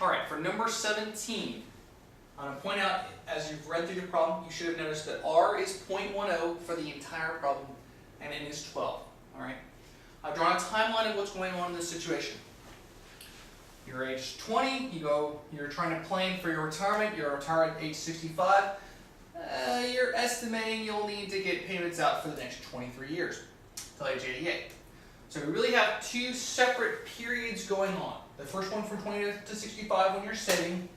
All right, for number 17, I'm going to point out, as you've read through the problem, you should have noticed that R is 0.10 for the entire problem, and N is 12. All right. I've drawn a timeline of what's going on in this situation. You're age 20, you're trying to plan for your retirement, you're retired at age 65. You're estimating you'll need to get payments out for the next 23 years, till age 88. So we really have two separate periods going on. The first one from 20 to 65 when you're saving.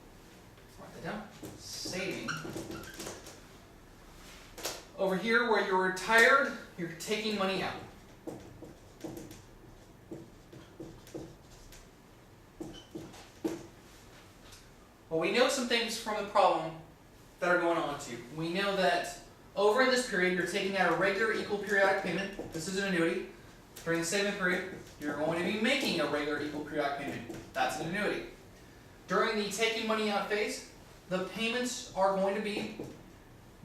Write that down. Saving. Over here where you're retired, you're taking money out. Well, we know some things from the problem that are going on too. We know that over in this period, you're taking out a regular equal periodic payment. This is an annuity. During the saving period, you're going to be making a regular equal periodic payment. That's an annuity. During the taking money out phase, the payments are going to be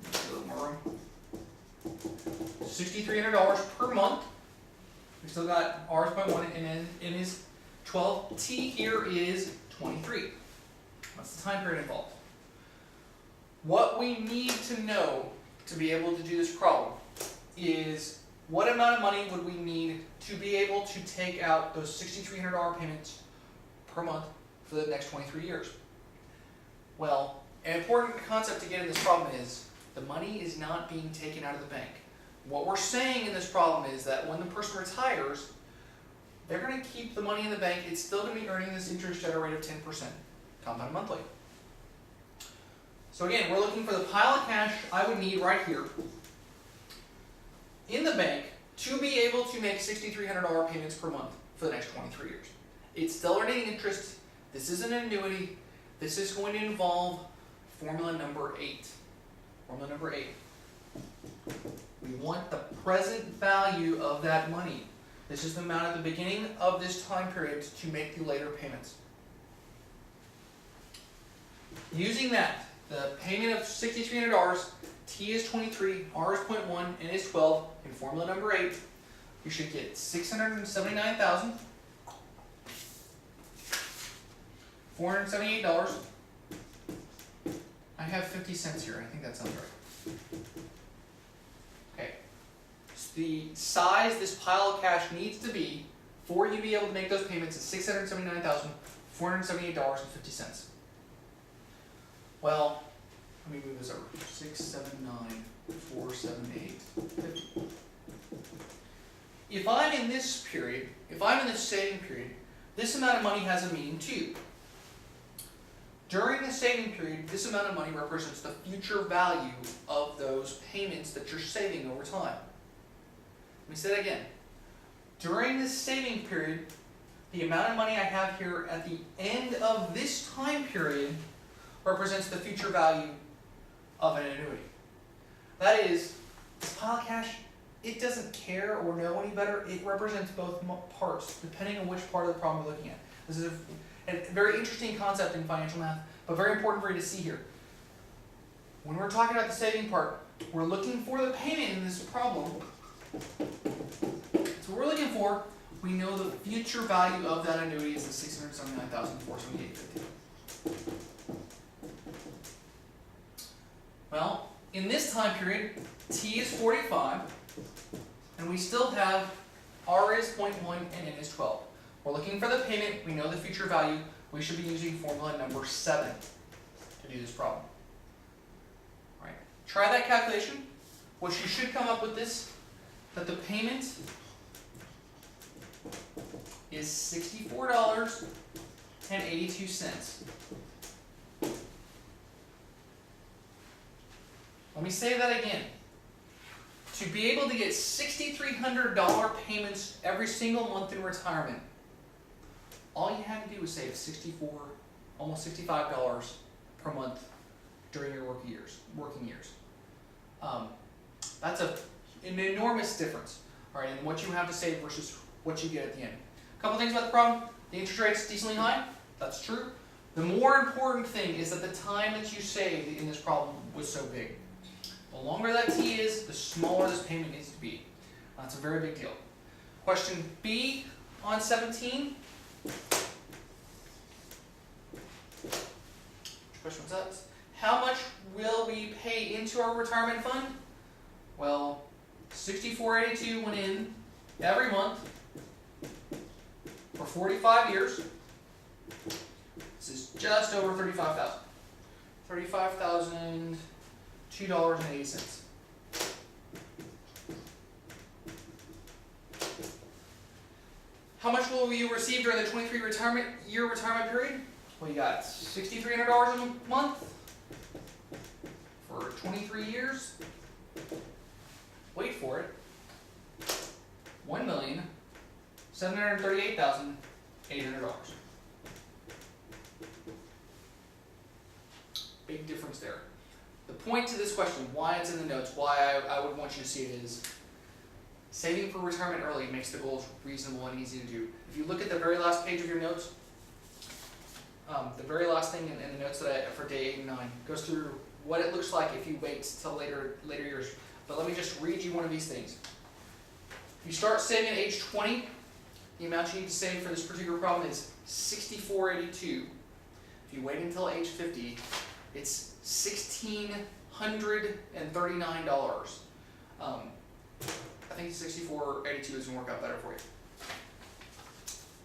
a little more room, $6,300 per month. We still got R is 0.1 and N is 12. T here is 23. That's the time period involved. What we need to know to be able to do this problem is what amount of money would we need to be able to take out those $6,300 payments per month for the next 23 years? Well, an important concept to get in this problem is the money is not being taken out of the bank. What we're saying in this problem is that when the person retires, they're going to keep the money in the bank. It's still going to be earning this interest at a rate of 10%, compounded monthly. So again, we're looking for the pile of cash I would need right here in the bank to be able to make $6,300 payments per month for the next 23 years. It's still earning interest. This is an annuity. This is going to involve formula number 8. Formula number 8. We want the present value of that money. This is the amount at the beginning of this time period to make the later payments. Using that, the payment of $6,300, T is 23, R is 0.1, N is 12, in formula number 8, you should get $679,478. I have 50 cents here. I think that sounds right. Okay. So the size this pile of cash needs to be for you to be able to make those payments is $679,478.50. Well, let me move this over. 679,478.50. If I'm in this period, if I'm in this saving period, this amount of money has a meaning too. During the saving period, this amount of money represents the future value of those payments that you're saving over time. Let me say that again. During this saving period, the amount of money I have here at the end of this time period represents the future value of an annuity. That is, this pile of cash, it doesn't care or know any better. It represents both parts, depending on which part of the problem we're looking at. This is a very interesting concept in financial math, but very important for you to see here. When we're talking about the saving part, we're looking for the payment in this problem. So what we're looking for, we know the future value of that annuity is the $679,478.50. Well, in this time period, T is 45, and we still have R is 0.1 and N is 12. We're looking for the payment. We know the future value. We should be using formula number 7 to do this problem. All right. Try that calculation. What you should come up with this, that the payment is $64.82. Let me say that again. To be able to get $6,300 payments every single month in retirement, all you had to do was save almost $65 per month during your working years. That's an enormous difference, all right, in what you have to save versus what you get at the end. A couple things about the problem. The interest rate's decently high. That's true. The more important thing is that the time that you saved in this problem was so big. The longer that T is, the smaller this payment needs to be. That's a very big deal. Question B on 17. that? How much will we pay into our retirement fund? Well, $64.82 went in every month for 45 years. This is just over $35,000. $35,002.80. How much will you receive during the 23-year retirement period? Well, you got $6,300 a month for 23 years. Wait for it. $1,738,800. Big difference there. The point to this question, why it's in the notes, why I would want you to see it is saving for retirement early makes the goals reasonable and easy to do. If you look at the very last page of your notes, the very last thing in the notes that for day 8 and 9 goes through what it looks like if you wait till later years. But let me just read you one of these things. If you start saving at age 20, the amount you need to save for this particular problem is $64.82. If you wait until age 50, it's $1,639. I think $64.82 is going to work out better for you.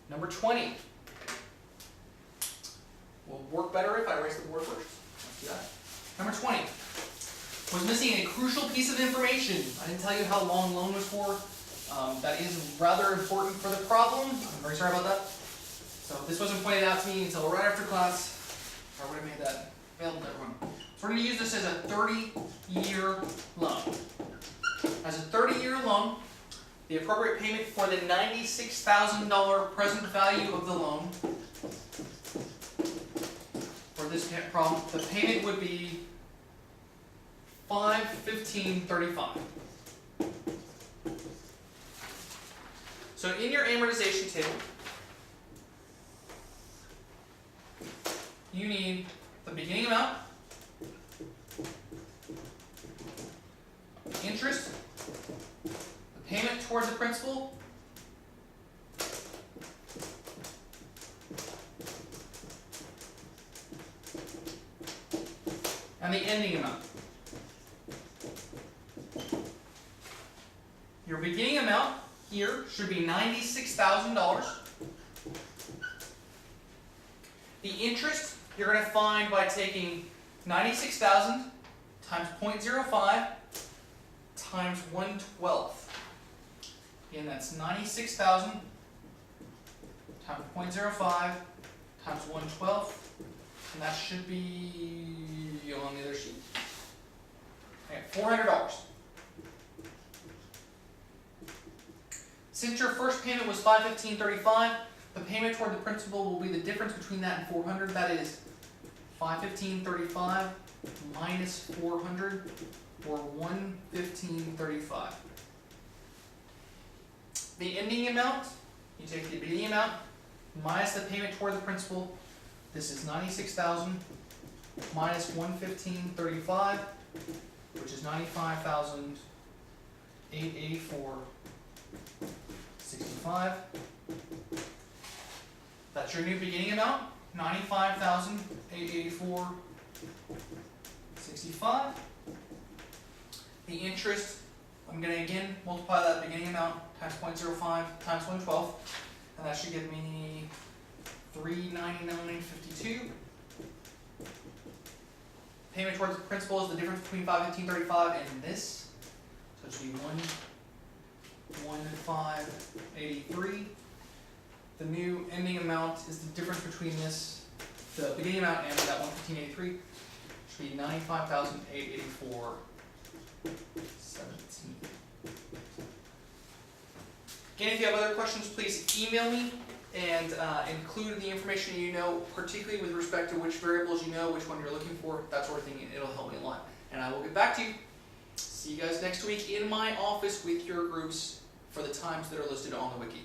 Number 20 will work better if I erase the board first. Let's do that. Number 20 was missing a crucial piece of information. I didn't tell you how long loan was for. That is rather important for the problem. I'm very sorry about that. So this wasn't pointed out to me until right after class. I would have made that available to everyone. So we're going to use this as a 30-year loan. As a 30-year loan, the appropriate payment for the $96,000 present value of the loan for this problem, the payment would be $515.35. So in your amortization table, you need the beginning amount, interest, the payment towards the principal, and the ending amount. Your beginning amount here should be $96,000. The interest you're going to find by taking 96,000 times 0.05 times 1/12. Again, that's 96,000 times 0.05 times 1/12, and that should be on the other sheet. Okay, $400. Since your first payment was $515.35, the payment toward the principal will be the difference between that and $400. That is $515.35 minus $400, or $115.35. The ending amount, you take the beginning amount minus the payment toward the principal. This is $96,000 minus $115.35, which is $95,884.65. That's your new beginning amount, $95,884.65. The interest, I'm going to again multiply that beginning amount times 0.05 times 1/12, and that should give me $399.52. Payment towards the principal is the difference between $515.35 and this, so it should be $115.83. The new ending amount is the difference between this, the beginning amount, and that $115.83. Should be $95,884.17. Again, if you have other questions, please email me and include the information you know, particularly with respect to which variables you know, which one you're looking for, that sort of thing, and it'll help me a lot. And I will get back to you. See you guys next week in my office with your groups for the times that are listed on the wiki.